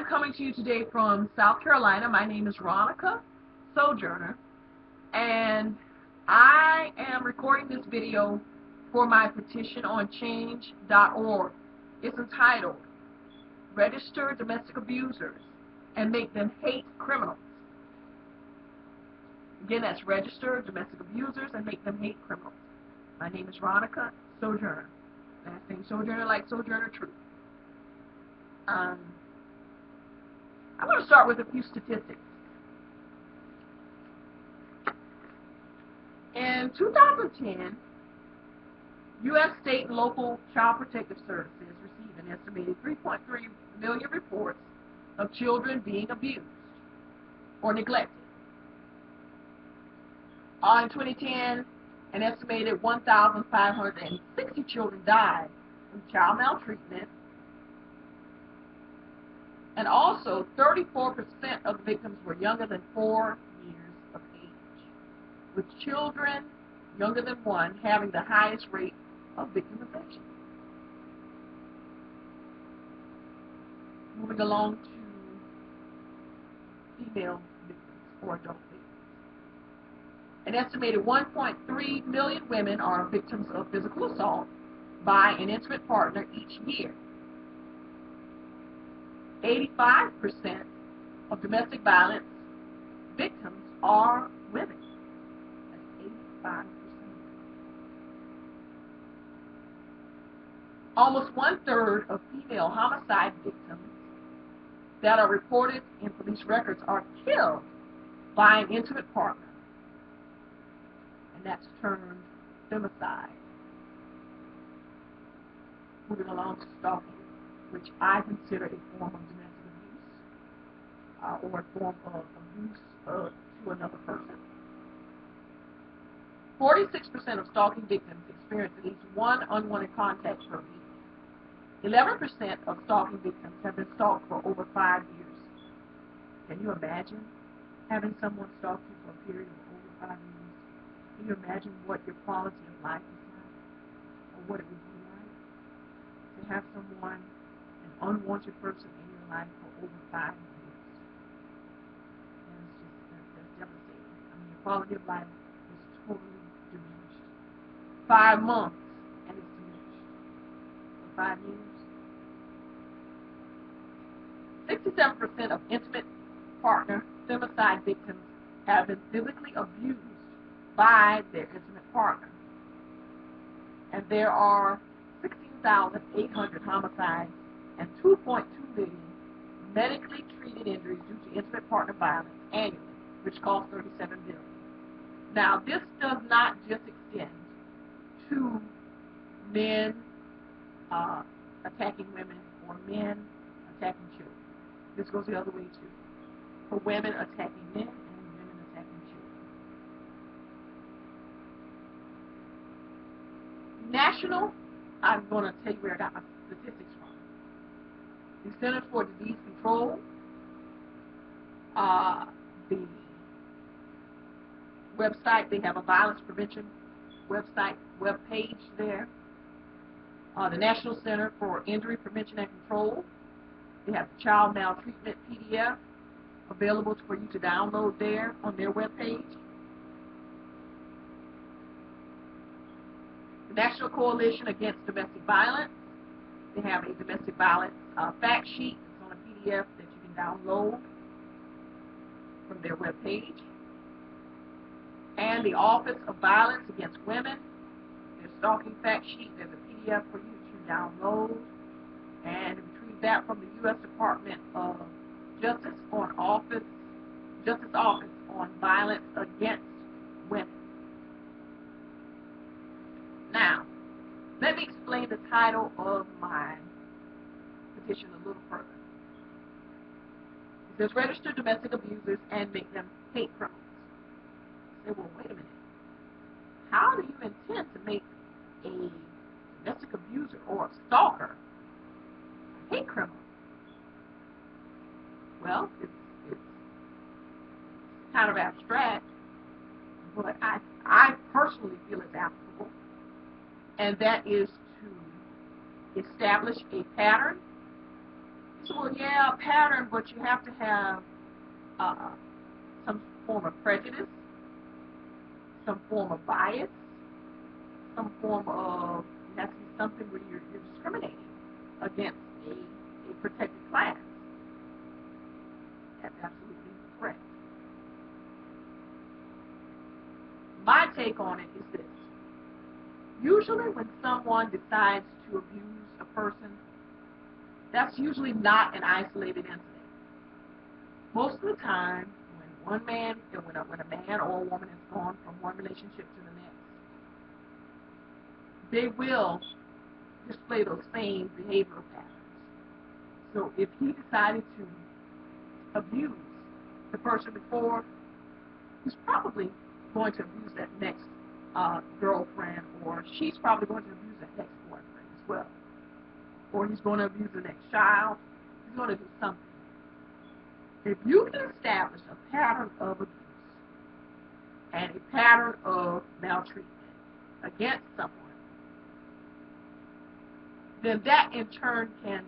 I'm coming to you today from South Carolina. My name is Ronica Sojourner, and I am recording this video for my petition on change.org. It's entitled, Register Domestic Abusers and Make Them Hate Criminals. Again, that's Register Domestic Abusers and Make Them Hate Criminals. My name is Ronica Sojourner. Last name Sojourner like Sojourner Truth. I'm going to start with a few statistics. In 2010, U.S. state and local child protective services received an estimated 3.3 million reports of children being abused or neglected. In 2010, an estimated 1,560 children died from child maltreatment, and also 34% of the victims were younger than 4 years of age, with children younger than 1 having the highest rate of victimization. Moving along to female victims or adult victims. An estimated 1.3 million women are victims of physical assault by an intimate partner each year. 85% of domestic violence victims are women. That's 85%. Almost 1/3 of female homicide victims that are reported in police records are killed by an intimate partner, and that's termed femicide. Moving along to stalking, which I consider a form of domestic abuse, or a form of abuse to another person. 46% of stalking victims experience at least one unwanted contact per week. 11% of stalking victims have been stalked for over 5 years. Can you imagine having someone stalk you for a period of over 5 years? Can you imagine what your quality of life is like, or what it would be like to have someone, an unwanted person in your life for over 5 years? And that's devastating. I mean, your quality of life is totally diminished. 5 months and it's diminished. For 5 years. 67% of intimate partner femicide victims have been physically abused by their intimate partner. And there are 16,800 homicides and 2.2 million medically treated injuries due to intimate partner violence annually, which costs $37 billion. Now, this does not just extend to men attacking women or men attacking children. This goes the other way too. For women attacking men and women attacking children. National, I'm going to tell you where I got my statistics from. The Centers for Disease Control, the website, they have a violence prevention website, web page there. The National Center for Injury Prevention and Control. They have the Child Maltreatment PDF available for you to download there on their webpage. The National Coalition Against Domestic Violence. They have a domestic violence fact sheet. It's on a PDF that you can download from their webpage. And the Office of Violence Against Women. Their stalking fact sheet. There's a PDF for you to download and retrieve that from the U.S. Department of Justice Office on Violence Against Women. Now, let me explain the title of my petition a little further. It says, Register Domestic Abusers and Make Them Hate Criminals. I say, well, wait a minute. How do you intend to make a domestic abuser or a stalker a hate criminal? Well, it's kind of abstract, but I personally feel it's applicable, and that is to establish a pattern So, well, yeah, a pattern, but you have to have uh, some form of prejudice, some form of bias, some form of, it has to be something where you're discriminating against a protected class. That's absolutely correct. My take on it is this. Usually when someone decides to abuse a person, that's usually not an isolated incident. Most of the time, when a man or a woman has gone from one relationship to the next, they will display those same behavioral patterns. So if he decided to abuse the person before, he's probably going to abuse that next girlfriend, or she's probably going to abuse that next boyfriend as well. Or he's going to abuse the next child. He's going to do something. If you can establish a pattern of abuse and a pattern of maltreatment against someone, then that in turn can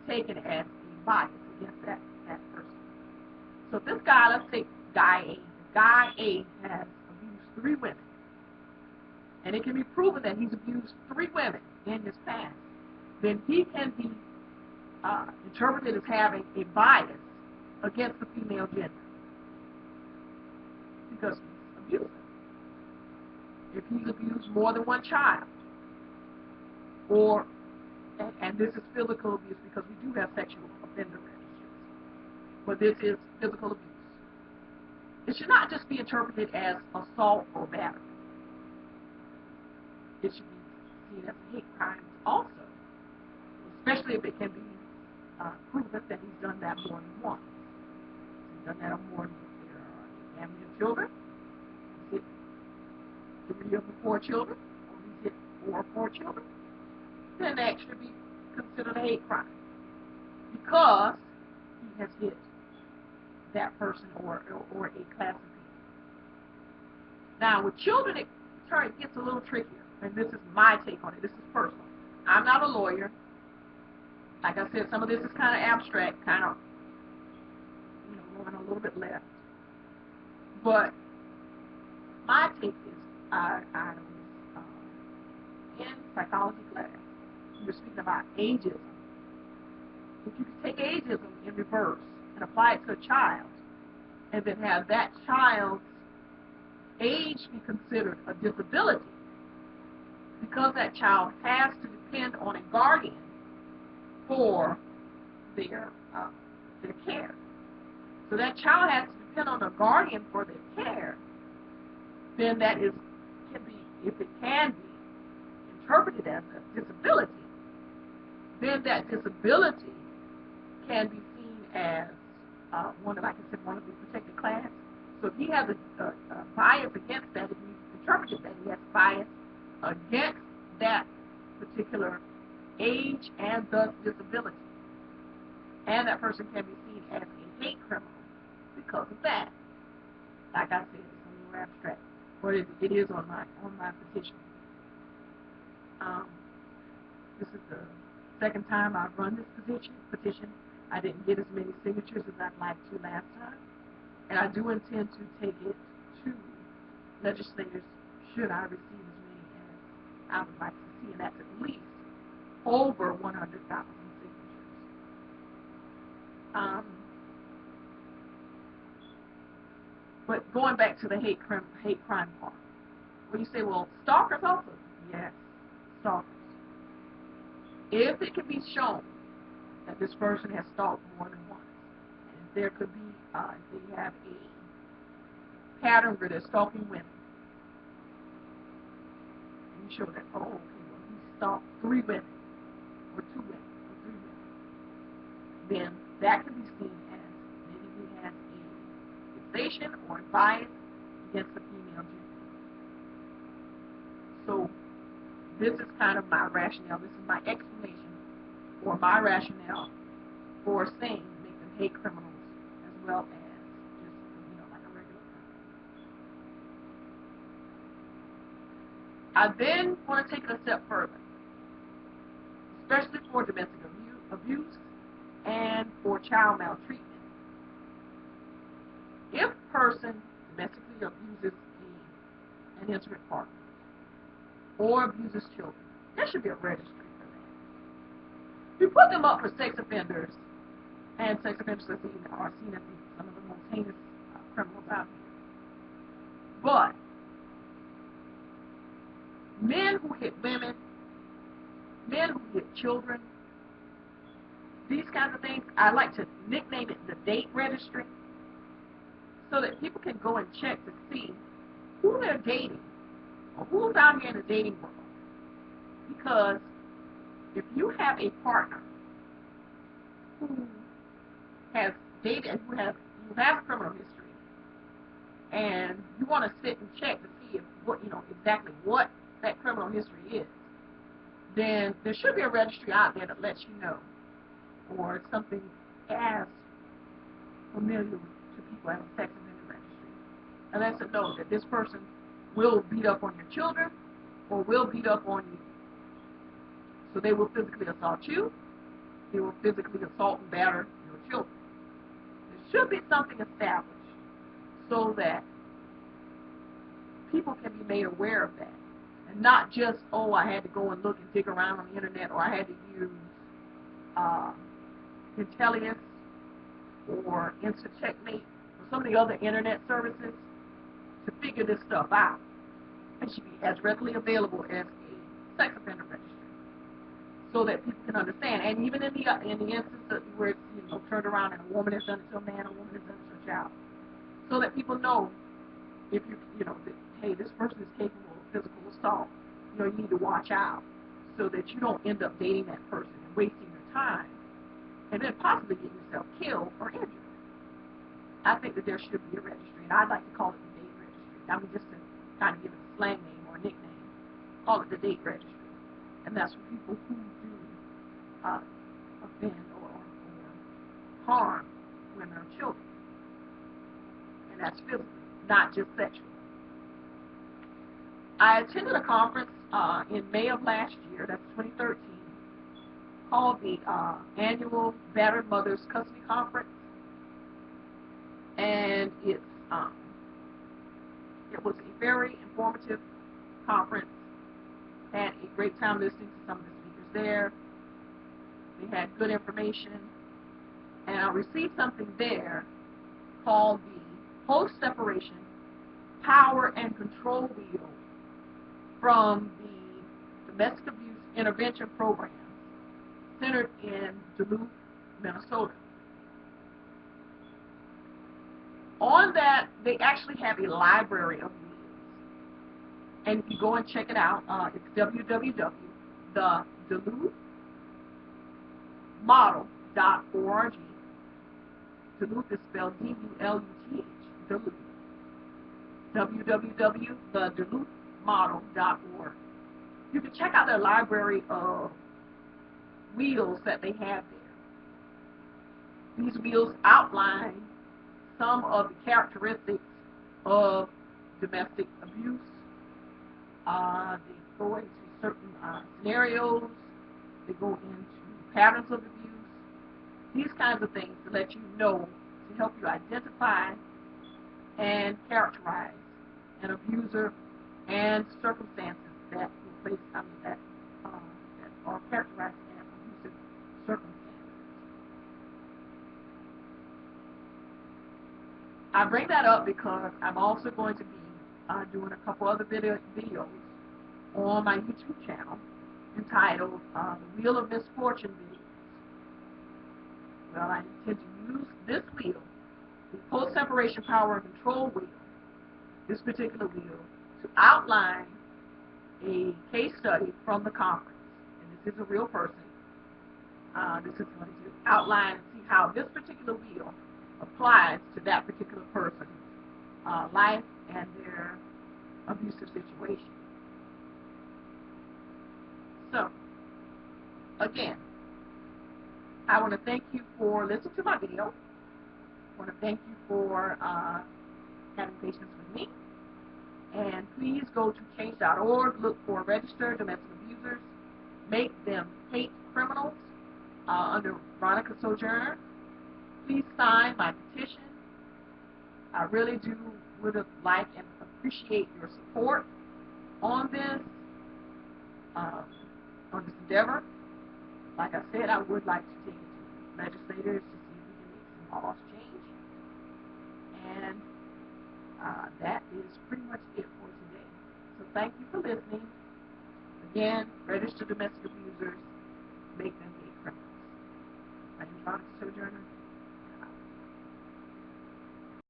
be taken as a bias against that person. So this guy, let's take guy A. Guy A has abused 3 women. And it can be proven that he's abused 3 women in his past. Then he can be interpreted as having a bias against the female gender because he's abusive. If he's abused more than one child, or, and this is physical abuse because we do have sexual offender registries, but this is physical abuse. It should not just be interpreted as assault or battery. It should be seen as a hate crime also, especially if it can be proven that he's done that more than once. He's done that more than a family of children. He's hit 3 of the 4 children, or he's hit 4 of 4 children. Then that should be considered a hate crime because he has hit that person or a class of people. Now, with children, it gets a little trickier, and this is my take on it. This is personal. I'm not a lawyer. Like I said, some of this is kind of abstract, kind of, going a little bit left. But my take is, I was in psychology class. We were speaking about ageism. If you could take ageism in reverse and apply it to a child, and then have that child's age be considered a disability, because that child has to depend on a guardian for their care. So that child has to depend on a guardian for their care. Then that if it can be interpreted as a disability, then that disability can be seen as one of the protected class. So if he has a bias against that, if he interpreted that he has bias against that particular age and thus disability, and that person can be seen as a hate criminal because of that. Like I said, it's a little abstract, but it is on my petition. This is the second time I've run this petition. I didn't get as many signatures as I'd like to last time, and I do intend to take it to legislators should I receive as many as I would like to see, and that's at least over 100,000 signatures. But going back to the hate crime part, when you say, well, stalkers also, yes, stalkers. If it can be shown that this person has stalked more than once, and there could be, if they have a pattern where they're stalking women, and you show that, oh, okay, well, he stalked 3 women, or 2 women, or 3 women, then that can be seen as maybe he has a fixation or a bias against the female gender. So this is kind of my rationale. This is my explanation or my rationale for saying make them hate criminals as well as just, like a regular criminal. I then want to take it a step further, especially for domestic abuse and for child maltreatment. If a person domestically abuses an intimate partner or abuses children, there should be a registry for that. We put them up for sex offenders, and sex offenders are seen as some of the most heinous criminals out there. But men who hit women, men who hit children, these kinds of things, I like to nickname it the date registry, so that people can go and check to see who they're dating or who's out here in the dating world. Because if you have a partner who has dated, who has criminal history, and you want to sit and check to see exactly what that criminal history is, then there should be a registry out there that lets you know, or something as familiar to people as a sex offender registry, and lets them know that this person will beat up on your children or will beat up on you. So they will physically assault you, they will physically assault and batter your children. There should be something established so that people can be made aware of that. And not just, oh, I had to go and look and dig around on the internet, or I had to use Intellius or Instant Checkmate or some of the other internet services to figure this stuff out. It should be as readily available as a sex offender registry, so that people can understand. And even in the instance where it's turned around and a woman has done it to a man, a woman has done it to a child, so that people know if that, hey, this person is capable of physical assault. You need to watch out, so that you don't end up dating that person and wasting your time, and then possibly get yourself killed or injured. I think that there should be a registry, and I'd like to call it the date registry. I mean, just to kind of give it a slang name or a nickname, call it the date registry. And that's for people who do offend or harm women or children. And that's physically, not just sexually. I attended a conference in May of last year, that's 2013, called the Annual Battered Mothers Custody Conference. And it was a very informative conference. Had a great time listening to some of the speakers there. They had good information. And I received something there called the Post-Separation Power and Control Wheel from the Domestic Abuse Intervention Program centered in Duluth, Minnesota. On that, they actually have a library of wheels. And if you go and check it out, it's www.theduluthmodel.org. Duluth is spelled D-U-L-U-T-H, Duluth. www.theduluthmodel.org. You can check out their library of wheels that they have there. These wheels outline some of the characteristics of domestic abuse. They go into certain scenarios. They go into patterns of abuse. These kinds of things to let you know, to help you identify and characterize an abuser and circumstances that that are characterized as abusive circumstances. I bring that up because I'm also going to be doing a couple other videos on my YouTube channel entitled The Wheel of Misfortune Videos. Well, I intend to use this wheel, the Post-Separation Power and Control Wheel, this particular wheel, to outline a case study from the conference. And this is a real person. This is going to outline and see how this particular wheel applies to that particular person's life and their abusive situation. So, again, I want to thank you for listening to my video. I want to thank you for having patience with me. And please go to change.org, look for registered domestic abusers, make them hate criminals, under Veronica Sojourner. Please sign my petition. I really do would have liked and appreciate your support on this endeavor. Like I said, I would like to take it to legislators to see if we can make some laws change. And that is pretty much it for today. So thank you for listening. Again, registered domestic abusers, make them hate criminals. My name is Veronica Sojourner.